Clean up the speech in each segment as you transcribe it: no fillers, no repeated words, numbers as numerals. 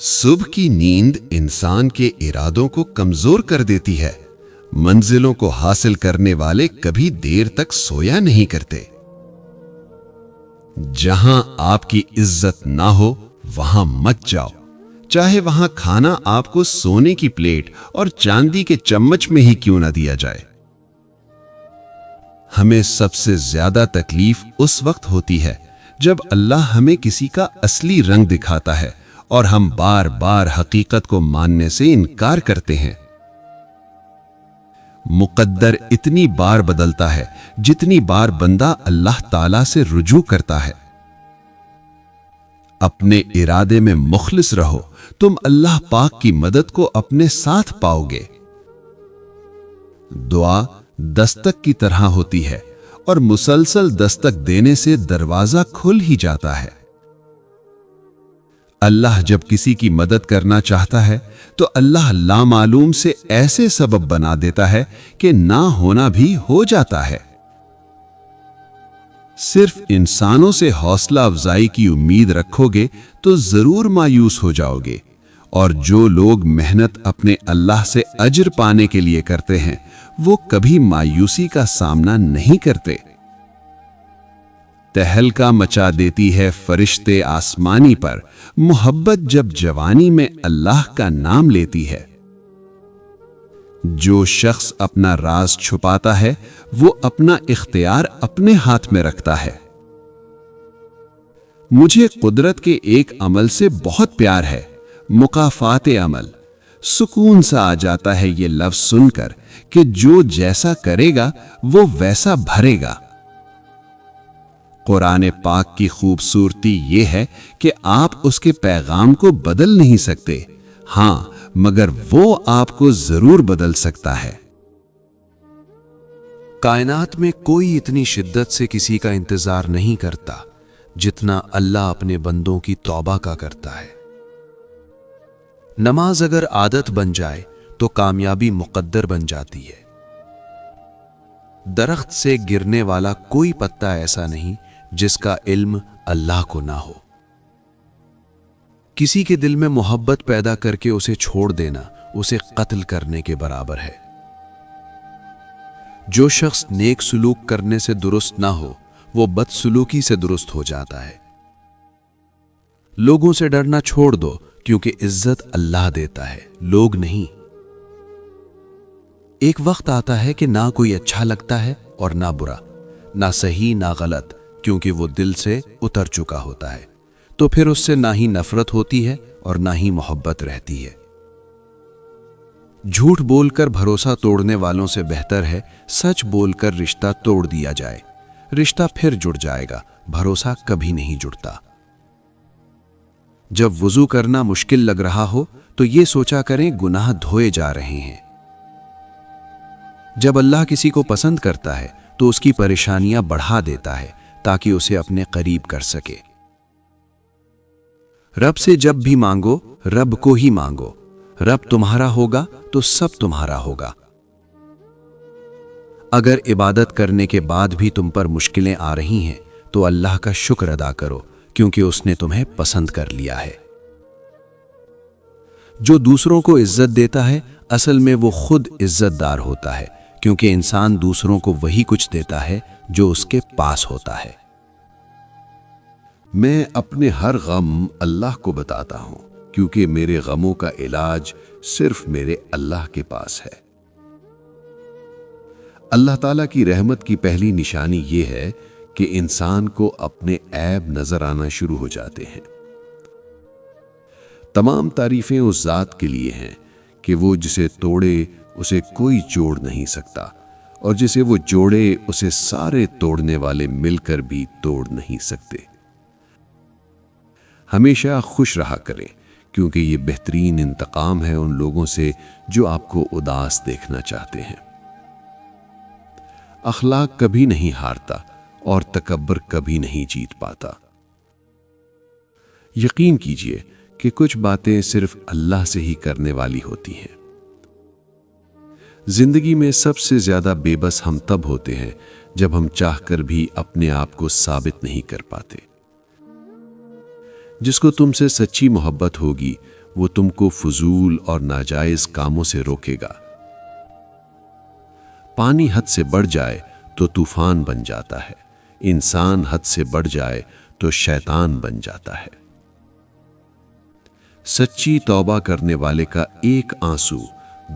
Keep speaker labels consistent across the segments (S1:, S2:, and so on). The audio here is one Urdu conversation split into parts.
S1: صبح کی نیند انسان کے ارادوں کو کمزور کر دیتی ہے۔ منزلوں کو حاصل کرنے والے کبھی دیر تک سویا نہیں کرتے۔ جہاں آپ کی عزت نہ ہو وہاں مت جاؤ، چاہے وہاں کھانا آپ کو سونے کی پلیٹ اور چاندی کے چمچ میں ہی کیوں نہ دیا جائے۔ ہمیں سب سے زیادہ تکلیف اس وقت ہوتی ہے جب اللہ ہمیں کسی کا اصلی رنگ دکھاتا ہے اور ہم بار بار حقیقت کو ماننے سے انکار کرتے ہیں۔ مقدر اتنی بار بدلتا ہے جتنی بار بندہ اللہ تعالیٰ سے رجوع کرتا ہے۔ اپنے ارادے میں مخلص رہو، تم اللہ پاک کی مدد کو اپنے ساتھ پاؤ گے۔ دعا دستک کی طرح ہوتی ہے اور مسلسل دستک دینے سے دروازہ کھل ہی جاتا ہے۔ اللہ جب کسی کی مدد کرنا چاہتا ہے تو اللہ لامعلوم سے ایسے سبب بنا دیتا ہے کہ نہ ہونا بھی ہو جاتا ہے۔ صرف انسانوں سے حوصلہ افزائی کی امید رکھو گے تو ضرور مایوس ہو جاؤ گے، اور جو لوگ محنت اپنے اللہ سے اجر پانے کے لیے کرتے ہیں وہ کبھی مایوسی کا سامنا نہیں کرتے۔ تہلکہ مچا دیتی ہے فرشتے آسمانی پر محبت جب جوانی میں اللہ کا نام لیتی ہے۔ جو شخص اپنا راز چھپاتا ہے وہ اپنا اختیار اپنے ہاتھ میں رکھتا ہے۔ مجھے قدرت کے ایک عمل سے بہت پیار ہے، مکافات عمل۔ سکون سا آ جاتا ہے یہ لفظ سن کر کہ جو جیسا کرے گا وہ ویسا بھرے گا۔ قرآن پاک کی خوبصورتی یہ ہے کہ آپ اس کے پیغام کو بدل نہیں سکتے، ہاں مگر وہ آپ کو ضرور بدل سکتا ہے۔
S2: کائنات میں کوئی اتنی شدت سے کسی کا انتظار نہیں کرتا جتنا اللہ اپنے بندوں کی توبہ کا کرتا ہے۔ نماز اگر عادت بن جائے تو کامیابی مقدر بن جاتی ہے۔ درخت سے گرنے والا کوئی پتا ایسا نہیں جس کا علم اللہ کو نہ ہو۔ کسی کے دل میں محبت پیدا کر کے اسے چھوڑ دینا اسے قتل کرنے کے برابر ہے۔ جو شخص نیک سلوک کرنے سے درست نہ ہو وہ بدسلوکی سے درست ہو جاتا ہے۔ لوگوں سے ڈرنا چھوڑ دو کیونکہ عزت اللہ دیتا ہے، لوگ نہیں۔ ایک وقت آتا ہے کہ نہ کوئی اچھا لگتا ہے اور نہ برا، نہ صحیح نہ غلط، کیونکہ وہ دل سے اتر چکا ہوتا ہے، تو پھر اس سے نہ ہی نفرت ہوتی ہے اور نہ ہی محبت رہتی ہے۔ جھوٹ بول کر بھروسہ توڑنے والوں سے بہتر ہے سچ بول کر رشتہ توڑ دیا جائے۔ رشتہ پھر جڑ جائے گا، بھروسہ کبھی نہیں جڑتا۔ جب وضو کرنا مشکل لگ رہا ہو تو یہ سوچا کریں گناہ دھوئے جا رہے ہیں۔ جب اللہ کسی کو پسند کرتا ہے تو اس کی پریشانیاں بڑھا دیتا ہے تاکہ اسے اپنے قریب کر سکے۔ رب سے جب بھی مانگو رب کو ہی مانگو، رب تمہارا ہوگا تو سب تمہارا ہوگا۔ اگر عبادت کرنے کے بعد بھی تم پر مشکلیں آ رہی ہیں تو اللہ کا شکر ادا کرو کیونکہ اس نے تمہیں پسند کر لیا ہے۔ جو دوسروں کو عزت دیتا ہے اصل میں وہ خود عزت دار ہوتا ہے، کیونکہ انسان دوسروں کو وہی کچھ دیتا ہے جو اس کے پاس ہوتا ہے۔
S3: میں اپنے ہر غم اللہ کو بتاتا ہوں کیونکہ میرے غموں کا علاج صرف میرے اللہ کے پاس ہے۔ اللہ تعالیٰ کی رحمت کی پہلی نشانی یہ ہے کہ انسان کو اپنے عیب نظر آنا شروع ہو جاتے ہیں۔ تمام تعریفیں اس ذات کے لیے ہیں کہ وہ جسے توڑے اسے کوئی جوڑ نہیں سکتا، اور جسے وہ جوڑے اسے سارے توڑنے والے مل کر بھی توڑ نہیں سکتے۔ ہمیشہ خوش رہا کریں کیونکہ یہ بہترین انتقام ہے ان لوگوں سے جو آپ کو اداس دیکھنا چاہتے ہیں۔ اخلاق کبھی نہیں ہارتا اور تکبر کبھی نہیں جیت پاتا۔ یقین کیجئے کہ کچھ باتیں صرف اللہ سے ہی کرنے والی ہوتی ہیں۔ زندگی میں سب سے زیادہ بے بس ہم تب ہوتے ہیں جب ہم چاہ کر بھی اپنے آپ کو ثابت نہیں کر پاتے۔ جس کو تم سے سچی محبت ہوگی وہ تم کو فضول اور ناجائز کاموں سے روکے گا۔ پانی حد سے بڑھ جائے تو طوفان بن جاتا ہے، انسان حد سے بڑھ جائے تو شیطان بن جاتا ہے۔ سچی توبہ کرنے والے کا ایک آنسو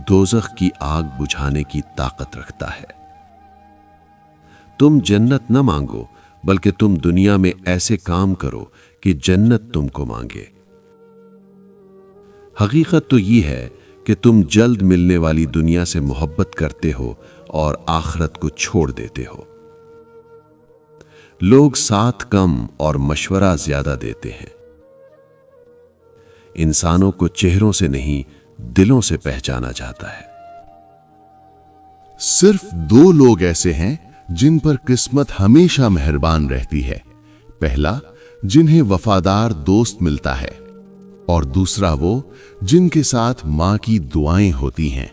S3: دوزخ کی آگ بجھانے کی طاقت رکھتا ہے۔ تم جنت نہ مانگو، بلکہ تم دنیا میں ایسے کام کرو کہ جنت تم کو مانگے۔ حقیقت تو یہ ہے کہ تم جلد ملنے والی دنیا سے محبت کرتے ہو اور آخرت کو چھوڑ دیتے ہو۔ لوگ ساتھ کم اور مشورہ زیادہ دیتے ہیں۔ انسانوں کو چہروں سے نہیں، دلوں سے پہچانا جاتا ہے۔
S4: صرف 2 لوگ ایسے ہیں جن پر قسمت ہمیشہ مہربان رہتی ہے۔ پہلا، جنہیں وفادار دوست ملتا ہے، اور دوسرا وہ جن کے ساتھ ماں کی دعائیں ہوتی ہیں۔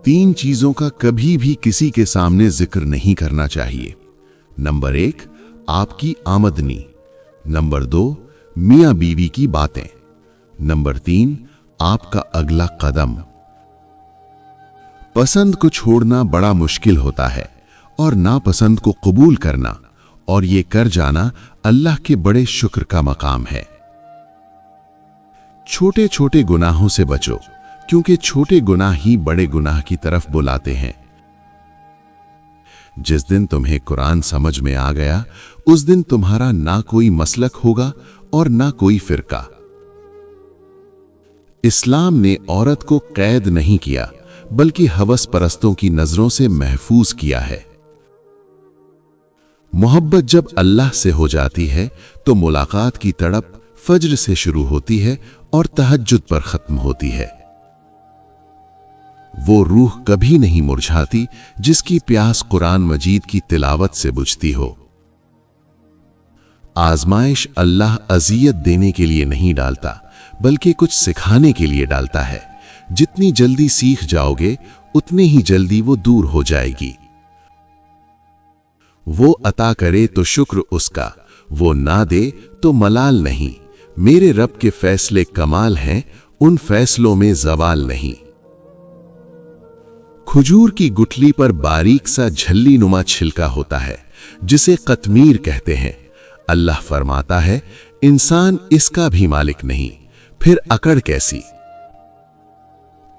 S4: 3 چیزوں کا کبھی بھی کسی کے سامنے ذکر نہیں کرنا چاہیے۔ نمبر 1، آپ کی آمدنی۔ نمبر 2، میاں بیوی کی باتیں۔ نمبر 3، آپ کا اگلا قدم۔ پسند کو چھوڑنا بڑا مشکل ہوتا ہے، اور ناپسند کو قبول کرنا اور یہ کر جانا اللہ کے بڑے شکر کا مقام ہے۔ چھوٹے چھوٹے گناہوں سے بچو، کیونکہ چھوٹے گناہ ہی بڑے گناہ کی طرف بلاتے ہیں۔ جس دن تمہیں قرآن سمجھ میں آ گیا، اس دن تمہارا نہ کوئی مسلک ہوگا اور نہ کوئی فرقہ۔ اسلام نے عورت کو قید نہیں کیا، بلکہ ہوس پرستوں کی نظروں سے محفوظ کیا ہے۔ محبت جب اللہ سے ہو جاتی ہے تو ملاقات کی تڑپ فجر سے شروع ہوتی ہے اور تہجد پر ختم ہوتی ہے۔ وہ روح کبھی نہیں مرجھاتی جس کی پیاس قرآن مجید کی تلاوت سے بجھتی ہو۔ آزمائش اللہ اذیت دینے کے لیے نہیں ڈالتا، بلکہ کچھ سکھانے کے لیے ڈالتا ہے۔ جتنی جلدی سیکھ جاؤ گے، اتنے ہی جلدی وہ دور ہو جائے گی۔ وہ عطا کرے تو شکر اس کا، وہ نہ دے تو ملال نہیں۔ میرے رب کے فیصلے کمال ہیں، ان فیصلوں میں زوال نہیں۔ کھجور کی گٹھلی پر باریک سا جھلی نما چھلکا ہوتا ہے، جسے قطمیر کہتے ہیں۔ اللہ فرماتا ہے، انسان اس کا بھی مالک نہیں، پھر اکڑ کیسی؟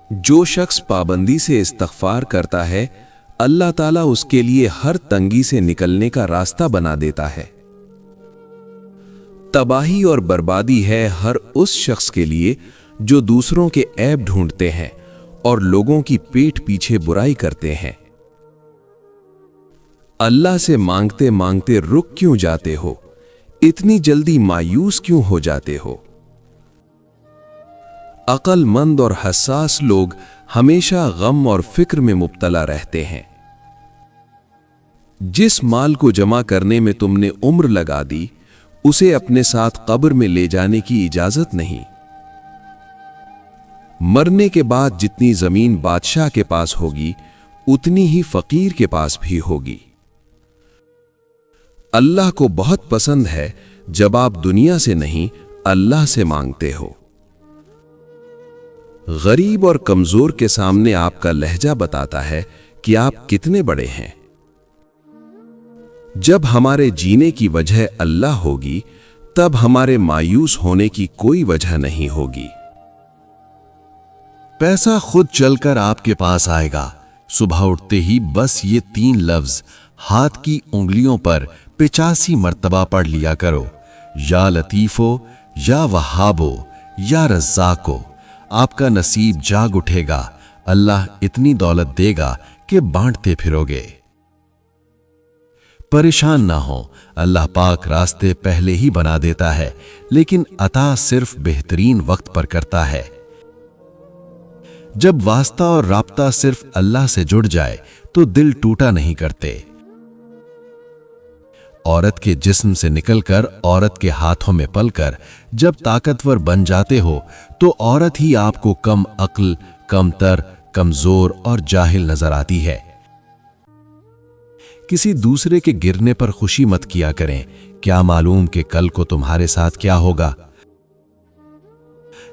S2: جو شخص پابندی سے استغفار کرتا ہے، اللہ تعالیٰ اس کے لیے ہر تنگی سے نکلنے کا راستہ بنا دیتا ہے۔ تباہی اور بربادی ہے ہر اس شخص کے لیے جو دوسروں کے عیب ڈھونڈتے ہیں اور لوگوں کی پیٹھ پیچھے برائی کرتے ہیں۔ اللہ سے مانگتے مانگتے رک کیوں جاتے ہو؟ اتنی جلدی مایوس کیوں ہو جاتے ہو؟ عقل مند اور حساس لوگ ہمیشہ غم اور فکر میں مبتلا رہتے ہیں۔ جس مال کو جمع کرنے میں تم نے عمر لگا دی، اسے اپنے ساتھ قبر میں لے جانے کی اجازت نہیں۔ مرنے کے بعد جتنی زمین بادشاہ کے پاس ہوگی، اتنی ہی فقیر کے پاس بھی ہوگی۔ اللہ کو بہت پسند ہے جب آپ دنیا سے نہیں، اللہ سے مانگتے ہو۔ غریب اور کمزور کے سامنے آپ کا لہجہ بتاتا ہے کہ آپ کتنے بڑے ہیں۔ جب ہمارے جینے کی وجہ اللہ ہوگی، تب ہمارے مایوس ہونے کی کوئی وجہ نہیں ہوگی۔
S4: پیسہ خود چل کر آپ کے پاس آئے گا۔ صبح اٹھتے ہی بس یہ 3 لفظ ہاتھ کی انگلیوں پر 85 مرتبہ پڑھ لیا کرو، یا لطیفو، یا وہابو، یا رزاقو۔ آپ کا نصیب جاگ اٹھے گا، اللہ اتنی دولت دے گا کہ بانٹتے پھرو گے۔ پریشان نہ ہو، اللہ پاک راستے پہلے ہی بنا دیتا ہے، لیکن عطا صرف بہترین وقت پر کرتا ہے۔ جب واسطہ اور رابطہ صرف اللہ سے جڑ جائے تو دل ٹوٹا نہیں کرتے۔ عورت کے جسم سے نکل کر عورت کے ہاتھوں میں پل کر جب طاقتور بن جاتے ہو تو عورت ہی آپ کو کم عقل، کم تر، کمزور اور جاہل نظر آتی ہے۔ کسی دوسرے کے گرنے پر خوشی مت کیا کریں، کیا معلوم کہ کل کو تمہارے ساتھ کیا ہوگا۔